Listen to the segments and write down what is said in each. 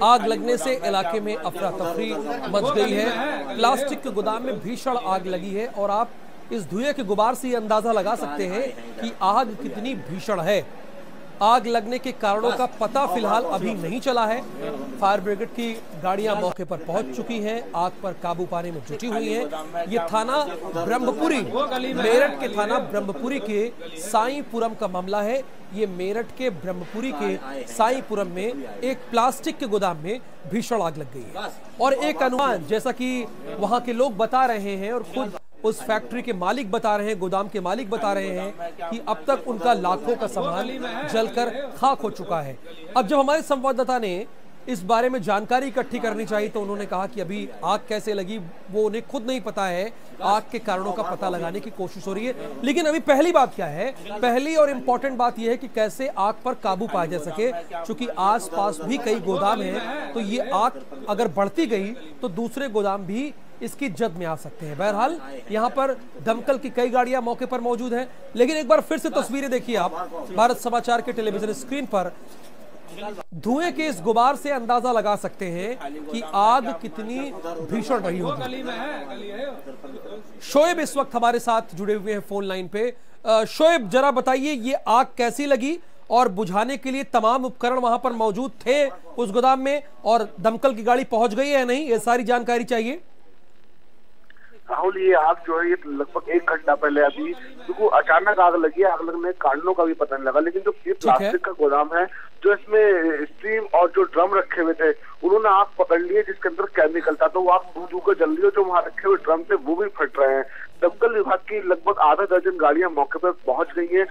आग लगने से इलाके में अफरा तफरी मच गई है। प्लास्टिक के गोदाम में भीषण आग लगी है और आप इस धुएं के गुबार से अंदाजा लगा सकते हैं कि आग कितनी भीषण है। आग लगने के कारणों का पता फिलहाल अभी नहीं चला है। फायर ब्रिगेड की गाड़ियां मौके पर पहुंच चुकी हैं, आग पर काबू पाने में जुटी हुई हैं। ये थाना ब्रह्मपुरी, मेरठ के थाना ब्रह्मपुरी के साईपुरम का मामला है। ये मेरठ के ब्रह्मपुरी के साईपुरम में एक प्लास्टिक के गोदाम में भीषण आग लग गई है और एक अनुमान, जैसा कि वहां के लोग बता रहे हैं और खुद उस फैक्ट्री के मालिक बता रहे हैं, गोदाम के मालिक बता रहे हैं कि अब तक उनका लाखों का सामान जलकर खाक हो चुका है। अब जब हमारे संवाददाता ने इस बारे में जानकारी इकट्ठी करनी चाहिए तो उन्होंने कहा कि अभी आग कैसे लगी वो उन्हें खुद नहीं पता है। आग के कारणों का पता लगाने की कोशिश हो रही है, लेकिन अभी पहली बात क्या है, पहली और इम्पोर्टेंट बात यह है कि कैसे आग पर काबू पाया जा सके। क्योंकि आसपास भी कई गोदाम हैं, तो ये आग अगर बढ़ती गई तो दूसरे गोदाम भी इसकी जद में आ सकते हैं। बहरहाल यहाँ पर दमकल की कई गाड़ियां मौके पर मौजूद हैं, लेकिन एक बार फिर से तस्वीरें देखिए आप भारत समाचार के टेलीविजन स्क्रीन पर। धुएं के इस गुबार से अंदाजा लगा सकते हैं कि आग कितनी भीषण रही होगी। शोएब इस वक्त हमारे साथ जुड़े हुए हैं फोन लाइन पे। शोएब, जरा बताइए ये आग कैसी लगी और बुझाने के लिए तमाम उपकरण वहां पर मौजूद थे उस गोदाम में, और दमकल की गाड़ी पहुंच गई है या नहीं, ये सारी जानकारी चाहिए। राहुल, ये आग जो है ये लगभग 1 घंटा पहले अभी देखो अचानक आग लगी है। आग लगने के कारणों का भी पता नहीं लगा, लेकिन जो ये प्लास्टिक का गोदाम है, जो इसमें स्टीम और जो ड्रम रखे हुए थे, उन्होंने आग पकड़ ली है जिसके अंदर केमिकल था, तो वो आग धू धू कर जल रही है। जो वहाँ रखे हुए ड्रम थे वो भी फट रहे हैं। दमकल विभाग की लगभग आधा दर्जन गाड़ियां मौके पर पहुंच गई हैं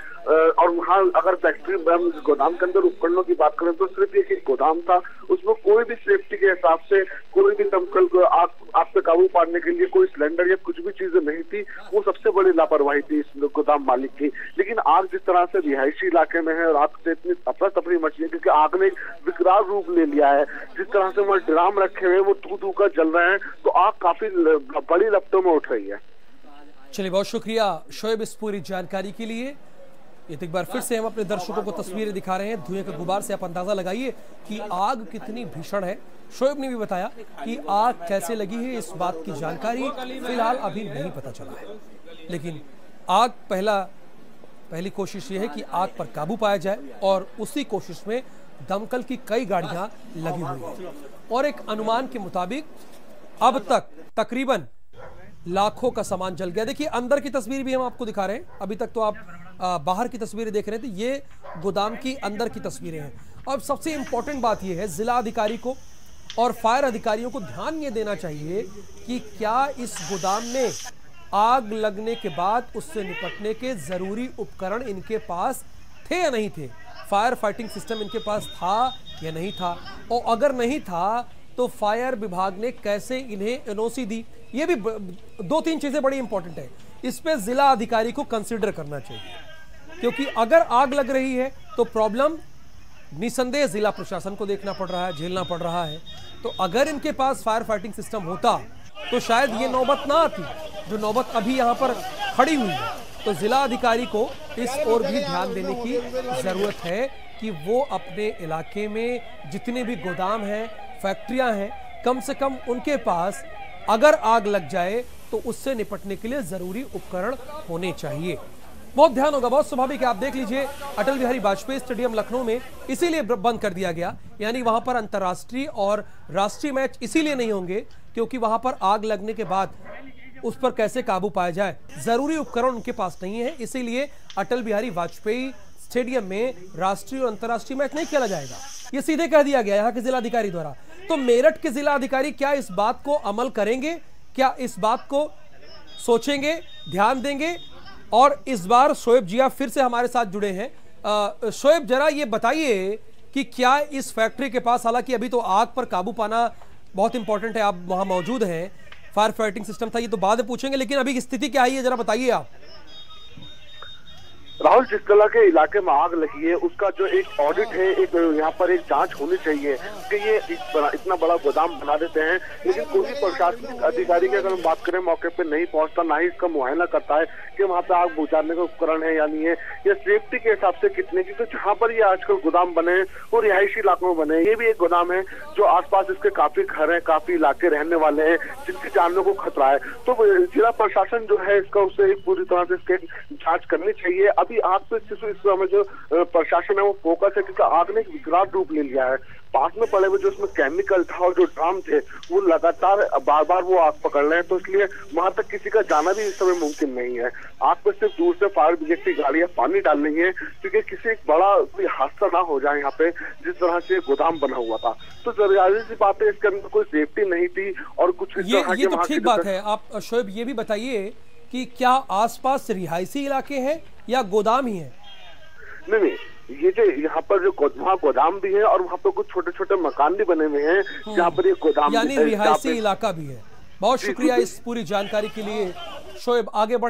और वहाँ अगर फैक्ट्री गोदाम के अंदर उपकरणों की बात करें तो सिर्फ एक गोदाम था, उसमें कोई भी सेफ्टी के हिसाब से कोई भी दमकल को आग पे काबू पाने के लिए कोई सिलेंडर या कुछ भी चीजें नहीं थी। वो सबसे बड़ी लापरवाही थी इस गोदाम मालिक की। लेकिन आग जिस तरह से रिहायशी इलाके में है और आग से इतनी अफरा तफरी मची है क्योंकि आग ने विकराल रूप ले लिया है। जिस तरह से वहाँ ड्राम रखे हुए वो धू धू कर जल रहे हैं, तो आग काफी बड़ी लपटों में उठ रही है। चलिए, बहुत शुक्रिया शोएब इस पूरी जानकारी के लिए। एक बार फिर से हम अपने दर्शकों को तस्वीरें दिखा रहे हैं। धुएं के गुबार से आप अंदाजा लगाइए कि आग कितनी भीषण है। शोएब ने भी बताया कि आग कैसे लगी है, इस बात की जानकारी फिलहाल अभी नहीं पता चला है, लेकिन पहली कोशिश ये है कि आग पर काबू पाया जाए और उसी कोशिश में दमकल की कई गाड़ियां लगी हुई हैं और एक अनुमान के मुताबिक अब तक तकरीबन लाखों का सामान जल गया। देखिए, अंदर की तस्वीर भी हम आपको दिखा रहे हैं। अभी तक तो आप बाहर की तस्वीरें देख रहे थे, ये गोदाम की अंदर की तस्वीरें हैं। अब सबसे इंपॉर्टेंट बात यह है, जिला अधिकारी को और फायर अधिकारियों को ध्यान ये देना चाहिए कि क्या इस गोदाम में आग लगने के बाद उससे निपटने के जरूरी उपकरण इनके पास थे या नहीं थे, फायर फाइटिंग सिस्टम इनके पास था या नहीं था, और अगर नहीं था तो फायर विभाग ने कैसे इन्हें एनओसी दी। ये भी 2-3 चीजें बड़ी इंपॉर्टेंट है, इस पे जिला अधिकारी को कंसीडर करना चाहिए, क्योंकि अगर आग लग रही है तो प्रॉब्लम निसंदेह जिला प्रशासन को देखना पड़ रहा है, झेलना पड़ रहा है। तो अगर इनके पास फायर फाइटिंग सिस्टम होता तो शायद ये नौबत ना आती जो नौबत अभी यहाँ पर खड़ी हुई है। तो जिला अधिकारी को इस ओर भी ध्यान देने की जरूरत है कि वो अपने इलाके में जितने भी गोदाम हैं, फैक्ट्रियां हैं, कम से कम उनके पास अगर आग लग जाए तो उससे निपटने के लिए जरूरी उपकरण होने चाहिए। बहुत ध्यान होगा, बहुत स्वाभाविक है। आप देख लीजिए, अटल बिहारी वाजपेयी स्टेडियम लखनऊ में इसीलिए बंद कर दिया गया, यानी वहां पर अंतर्राष्ट्रीय और राष्ट्रीय मैच इसीलिए नहीं होंगे क्योंकि वहां पर आग लगने के बाद उस पर कैसे काबू पाया जाए, जरूरी उपकरण उनके पास नहीं है। इसीलिए अटल बिहारी वाजपेयी स्टेडियम में राष्ट्रीय और अंतर्राष्ट्रीय मैच नहीं खेला जाएगा, ये सीधे कह दिया गया यहाँ के जिला अधिकारी द्वारा। तो मेरठ के जिला अधिकारी क्या इस बात को अमल करेंगे, क्या इस बात को सोचेंगे, ध्यान देंगे? और इस बार शोएब जिया फिर से हमारे साथ जुड़े हैं। शोएब, जरा ये बताइए कि क्या इस फैक्ट्री के पास, हालांकि अभी तो आग पर काबू पाना बहुत इंपॉर्टेंट है, आप वहां मौजूद हैं, फायर फाइटिंग सिस्टम था, ये तो बाद में पूछेंगे, लेकिन अभी की स्थिति क्या है ये जरा बताइए आप। राहुल, जिस तरह के इलाके में आग लगी है उसका जो एक ऑडिट है, एक यहाँ पर एक जांच होनी चाहिए कि ये इतना बड़ा गोदाम बना देते हैं, लेकिन कोई प्रशासनिक अधिकारी की अगर हम बात करें मौके पे नहीं पहुंचता, ना ही इसका मुआयना करता है कि वहाँ पे आग बुझाने का उपकरण है या नहीं है, या सेफ्टी के हिसाब से कितने, क्योंकि जहाँ पर ये आजकल गोदाम बने हैं वो रिहायशी इलाकों में बने हैं। ये भी एक गोदाम है जो आसपास इसके काफी घर हैं, काफी इलाके रहने वाले हैं जिनकी जानों को खतरा है। तो जिला प्रशासन जो है इसका उससे पूरी तरह से इसकी जाँच करनी चाहिए। अभी आग पे इस समय जो प्रशासन है वो फोकस है, क्योंकि आग ने एक विकराल रूप ले लिया है। पास में पड़े हुए जो उसमें केमिकल था और जो ड्रम थे वो लगातार बार वो आग पकड़ रहे हैं, तो इसलिए वहां तक किसी का जाना भी इस समय मुमकिन नहीं है। आग पर सिर्फ दूर से फायर ब्रिगेड की गाड़ियां पानी डाल रही है, क्योंकि किसी एक बड़ा कोई हादसा ना हो जाए यहाँ पे, जिस तरह से गोदाम बना हुआ था। तो जरूरी सी बात है, इसके अंदर कोई सेफ्टी नहीं थी और कुछ ये तो ठीक बात है। आप शोएब ये भी बताइए कि क्या आसपास रिहायशी इलाके हैं या गोदाम ही है? नहीं, ये जो यहाँ पर जो वहाँ गोदाम भी है और वहाँ पर कुछ छोटे छोटे मकान भी बने हुए हैं जहाँ पर ये गोदाम यानी रिहायशी इलाका भी है। बहुत शुक्रिया इस पूरी जानकारी के लिए शोएब। आगे बढ़